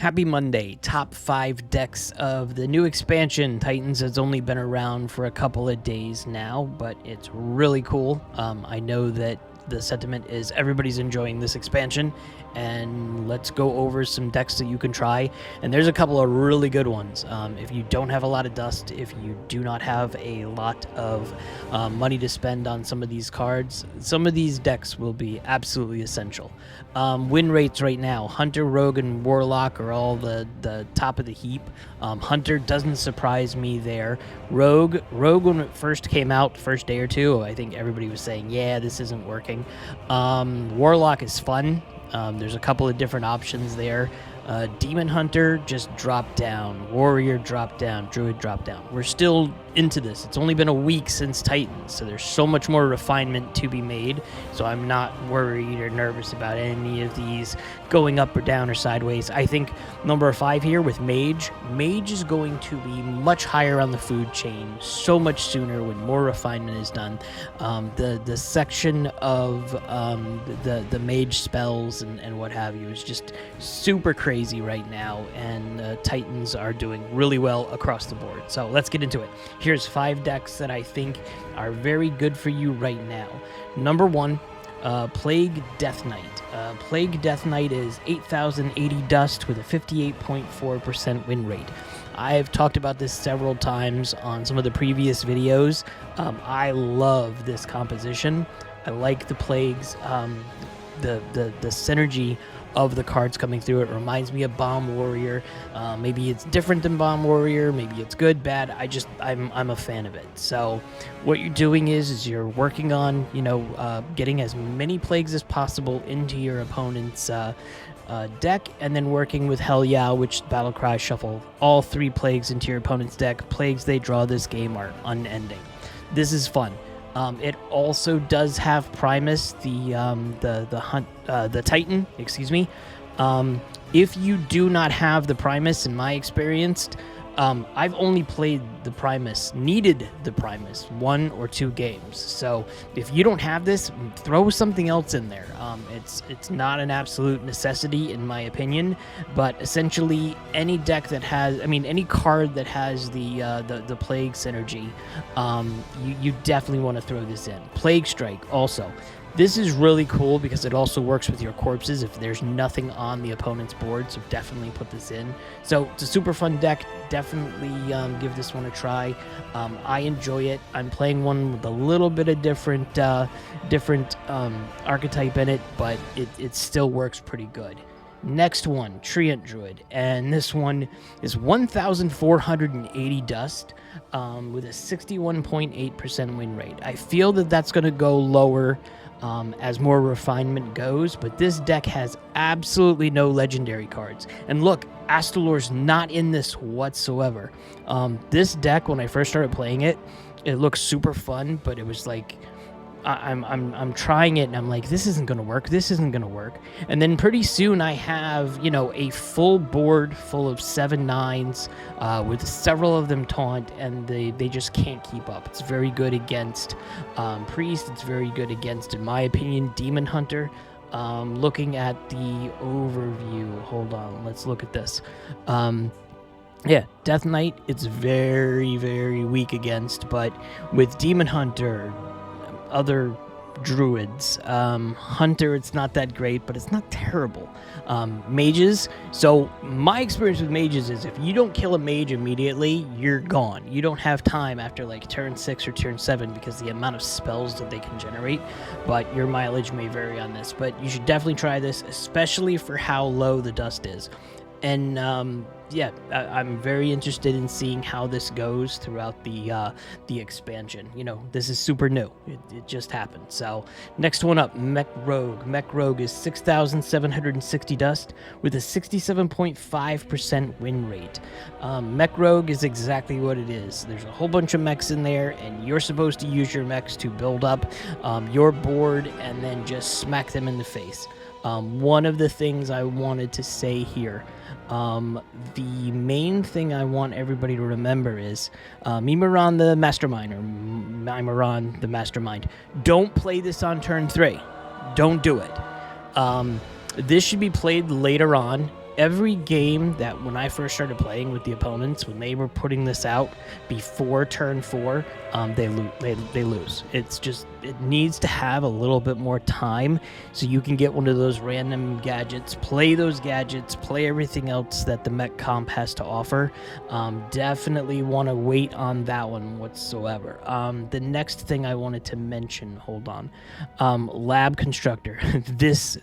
Happy Monday. Top 5 decks of the new expansion. Titans has only been around for a couple of days now, but it's really cool. I know that the sentiment is everybody's enjoying this expansion, and let's go over some decks that you can try. And there's a couple of really good ones. If you don't have a lot of dust, if you do not have a lot of money to spend on some of these cards, some of these decks will be absolutely essential. Win rates right now, Hunter, Rogue, and Warlock are all the top of the heap. Hunter doesn't surprise me there. Rogue, when it first came out, first day or two, I think everybody was saying, yeah, this isn't working. Warlock is fun. There's a couple of different options there. Demon Hunter just dropped down. Warrior dropped down. Druid dropped down. We're still into this. It's only been a week since Titans, so there's so much more refinement to be made. So I'm not worried or nervous about any of these going up or down or sideways. I think number 5 here with Mage. Mage is going to be much higher on the food chain so much sooner when more refinement is done. The section of the Mage spells and what have you is just super crazy right now, and Titans are doing really well across the board. So let's get into it. Here's 5 decks that I think are very good for you right now. Number 1, Plague Death Knight. Plague Death Knight is 8,080 dust with a 58.4% win rate. I've talked about this several times on some of the previous videos. I love this composition. I like the Plagues, the synergy of the cards coming through. It reminds me of Bomb Warrior. Maybe it's different than Bomb Warrior, maybe it's good, bad. I'm a fan of it. So what you're doing is you're working on, getting as many plagues as possible into your opponent's deck, and then working with Hell Yeah, which Battle Cry shuffle all 3 plagues into your opponent's deck. Plagues they draw this game are unending. This is fun. It also does have Primus, the Titan, excuse me. If you do not have the Primus, in my experience, I've only needed the Primus 1 or 2 games. So if you don't have this, throw something else in there. It's not an absolute necessity in my opinion, but essentially any deck that has, any card that has the Plague synergy, you definitely want to throw this in. Plague Strike also. This is really cool because it also works with your corpses if there's nothing on the opponent's board, so definitely put this in. So it's a super fun deck. Definitely give this one a try. I enjoy it. I'm playing one with a little bit of different archetype in it, but it still works pretty good. Next one, Treant Druid, and this one is 1,480 dust with a 61.8% win rate. I feel that that's going to go lower as more refinement goes, but this deck has absolutely no legendary cards. And look, Astalor's not in this whatsoever. This deck, when I first started playing it, it looked super fun, but it was like, I'm trying it and I'm like, this isn't gonna work, and then pretty soon I have a full board full of 7/9s with several of them taunt, and they just can't keep up. It's very good against Priest. It's very good against, in my opinion, Demon Hunter. Looking at the overview, hold on, let's look at this. Yeah, Death Knight, it's very, very weak against, but with Demon Hunter, other druids, Hunter, it's not that great, but it's not terrible. Mages, so my experience with mages is if you don't kill a mage immediately, you're gone. You don't have time after like turn 6 or turn 7 because the amount of spells that they can generate, but your mileage may vary on this. But you should definitely try this, especially for how low the dust is. And yeah, I'm very interested in seeing how this goes throughout the expansion. This is super new. It just happened. So next one up, Mech Rogue. Mech Rogue is 6,760 dust with a 67.5% win rate. Mech Rogue is exactly what it is. There's a whole bunch of mechs in there, and you're supposed to use your mechs to build up your board and then just smack them in the face. One of the things I wanted to say here, the main thing I want everybody to remember is Mimaron the Mastermind, or Mimaron the Mastermind. Don't play this on turn 3. Don't do it. This should be played later on every game that when I first started playing with the opponents, when they were putting this out before turn 4, they lose. It's just, it needs to have a little bit more time so you can get one of those random gadgets, play those gadgets, play everything else that the mech comp has to offer. Definitely want to wait on that one whatsoever. The next thing I wanted to mention, hold on, Lab Constructor. This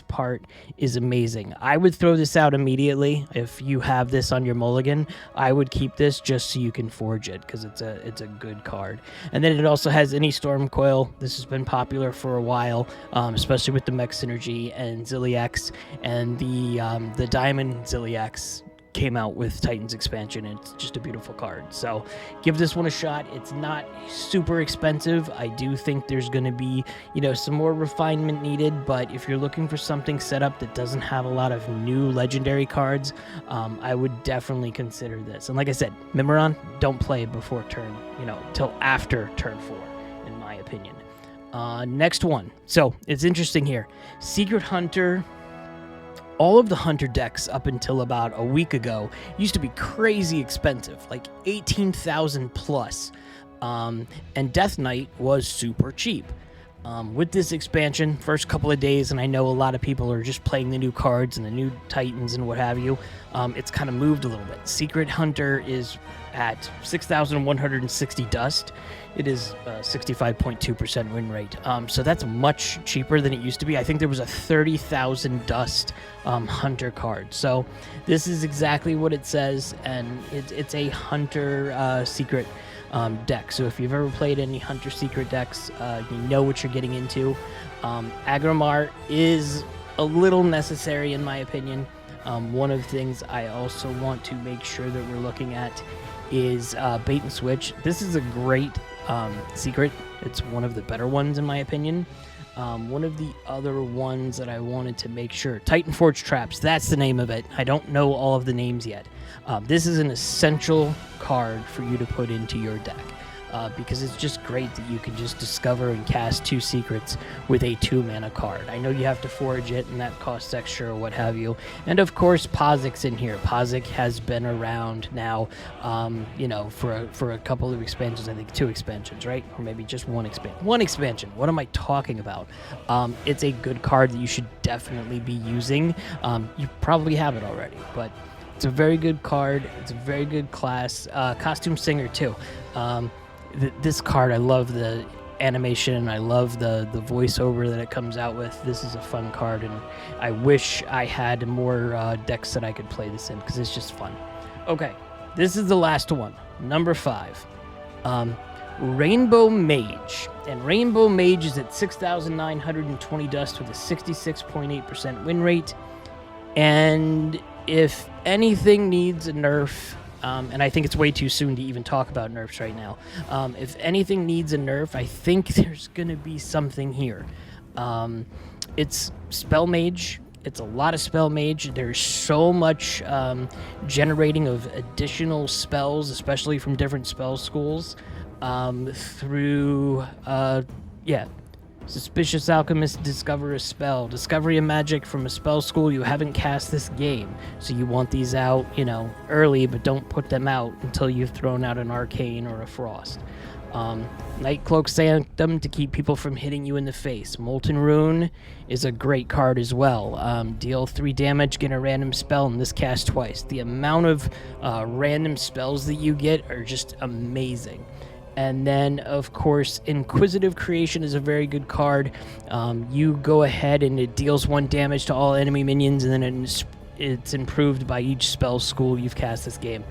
part is amazing. I would throw this out immediately. If you have this on your mulligan, I would keep this just so you can forge it, because it's a good card. And then it also has Any Storm Coil. This has been popular for a while, especially with the Mech Synergy and Zilliax, and the Diamond Zilliax came out with Titans expansion, and it's just a beautiful card. So give this one a shot. It's not super expensive. I do think there's going to be, some more refinement needed, but if you're looking for something set up that doesn't have a lot of new legendary cards, I would definitely consider this. And like I said, Mimiron, don't play before turn, till after turn 4, in my opinion. Next one. So it's interesting here. Secret Hunter. All of the Hunter decks up until about a week ago used to be crazy expensive, like 18,000 plus. And Death Knight was super cheap. With this expansion, first couple of days, and I know a lot of people are just playing the new cards and the new Titans and what have you, it's kind of moved a little bit. Secret Hunter is at 6,160 dust. It is 65.2% win rate. So that's much cheaper than it used to be. I think there was a 30,000 dust Hunter card. So this is exactly what it says, and it's a Hunter secret deck. So if you've ever played any Hunter secret decks, you know what you're getting into. Agrimar is a little necessary in my opinion. One of the things I also want to make sure that we're looking at is Bait and Switch. This is a great secret. It's one of the better ones in my opinion. One of the other ones that I wanted to make sure, Titan Forge Traps, that's the name of it. I don't know all of the names yet. This is an essential card for you to put into your deck. Because it's just great that you can just discover and cast 2 secrets with a 2-mana card. I know you have to forge it, and that costs extra or what have you. And of course, Pozic's in here. Pozic has been around now, for a couple of expansions. I think 2 expansions, right? Or maybe just one expansion. What am I talking about? It's a good card that you should definitely be using. You probably have it already, but it's a very good card. It's a very good class. Costume Singer too. This card, I love the animation. I love the voiceover that it comes out with. This is a fun card, and I wish I had more decks that I could play this in, because it's just fun. Okay, this is the last one, number 5. Rainbow Mage. And Rainbow Mage is at 6,920 dust with a 66.8% win rate. And if anything needs a nerf, and I think it's way too soon to even talk about nerfs right now. If anything needs a nerf, I think there's going to be something here. It's Spell Mage. It's a lot of Spell Mage. There's so much generating of additional spells, especially from different spell schools, through, Suspicious Alchemist, discover a spell. Discovery of magic from a spell school you haven't cast this game. So you want these out, early, but don't put them out until you've thrown out an Arcane or a Frost. Nightcloak Sanctum to keep people from hitting you in the face. Molten Rune is a great card as well. Deal 3 damage, get a random spell, and this cast twice. The amount of random spells that you get are just amazing. And then, of course, Inquisitive Creation is a very good card. You go ahead and it deals 1 damage to all enemy minions, and then it's improved by each spell school you've cast this game.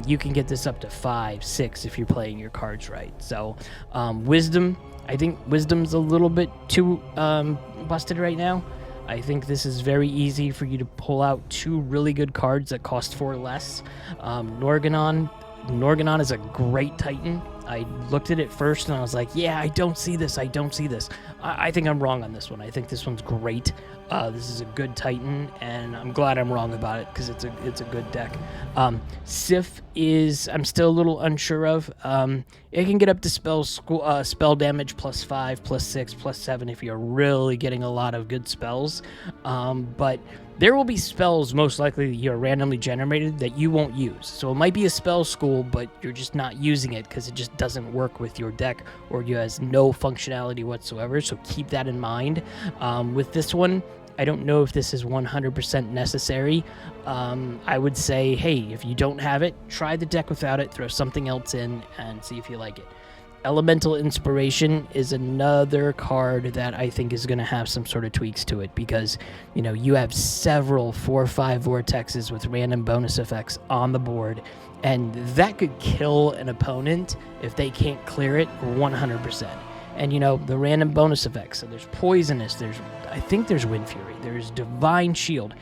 You can get this up to 5, 6 if you're playing your cards right. So, Wisdom. I think Wisdom's a little bit too busted right now. I think this is very easy for you to pull out 2 really good cards that cost 4 less. Norganon. Norganon is a great Titan. I looked at it first and I was like, yeah, I don't see this. I think I'm wrong on this one. I think this one's great. This is a good Titan, and I'm glad I'm wrong about it because it's a good deck. Sif is, I'm still a little unsure of. It can get up to spell damage +5, +6, +7 if you're really getting a lot of good spells. But there will be spells most likely that you're randomly generated that you won't use. So it might be a spell school, but you're just not using it because it just doesn't work with your deck, or it has no functionality whatsoever. So keep that in mind. With this one, I don't know if this is 100% necessary. I would say, hey, if you don't have it, try the deck without it, throw something else in, and see if you like it. Elemental Inspiration is another card that I think is going to have some sort of tweaks to it, because, you know, you have several 4/5 vortexes with random bonus effects on the board, and that could kill an opponent if they can't clear it 100%. And, you know, the random bonus effects. So there's Poisonous, I think there's Wind Fury, there's Divine Shield,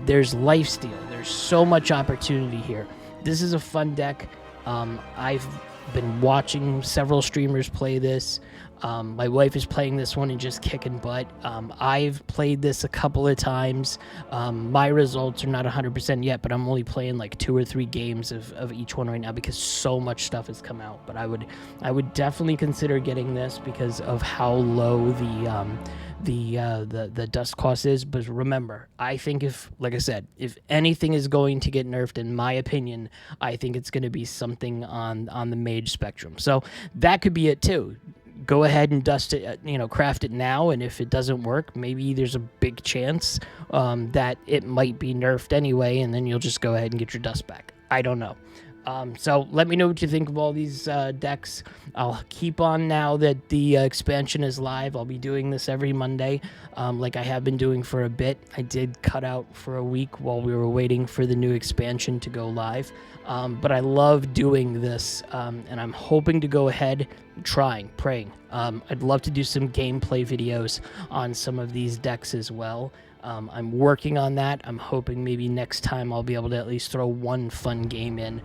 there's Lifesteal. There's so much opportunity here. This is a fun deck. I've been watching several streamers play this. My wife is playing this one and just kicking butt. I've played this a couple of times. My results are not 100% yet, but I'm only playing like 2 or 3 games of each one right now because so much stuff has come out. But I would definitely consider getting this because of how low the dust cost is. But remember, I think if anything is going to get nerfed, in my opinion, I think it's going to be something on the Mage spectrum. So that could be it too. Go ahead and dust it, craft it now, and if it doesn't work, maybe there's a big chance that it might be nerfed anyway, and then you'll just go ahead and get your dust back. I don't know. So let me know what you think of all these decks. I'll keep on now that the expansion is live. I'll be doing this every Monday, like I have been doing for a bit. I did cut out for a week while we were waiting for the new expansion to go live. But I love doing this, and I'm hoping to go ahead, praying. I'd love to do some gameplay videos on some of these decks as well. I'm working on that. I'm hoping maybe next time I'll be able to at least throw one fun game in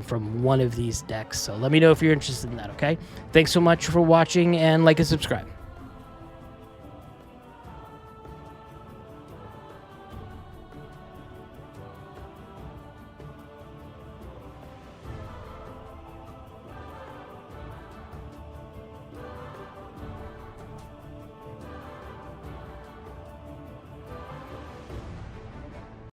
from one of these decks. So let me know if you're interested in that, okay? Thanks so much for watching, and like and subscribe.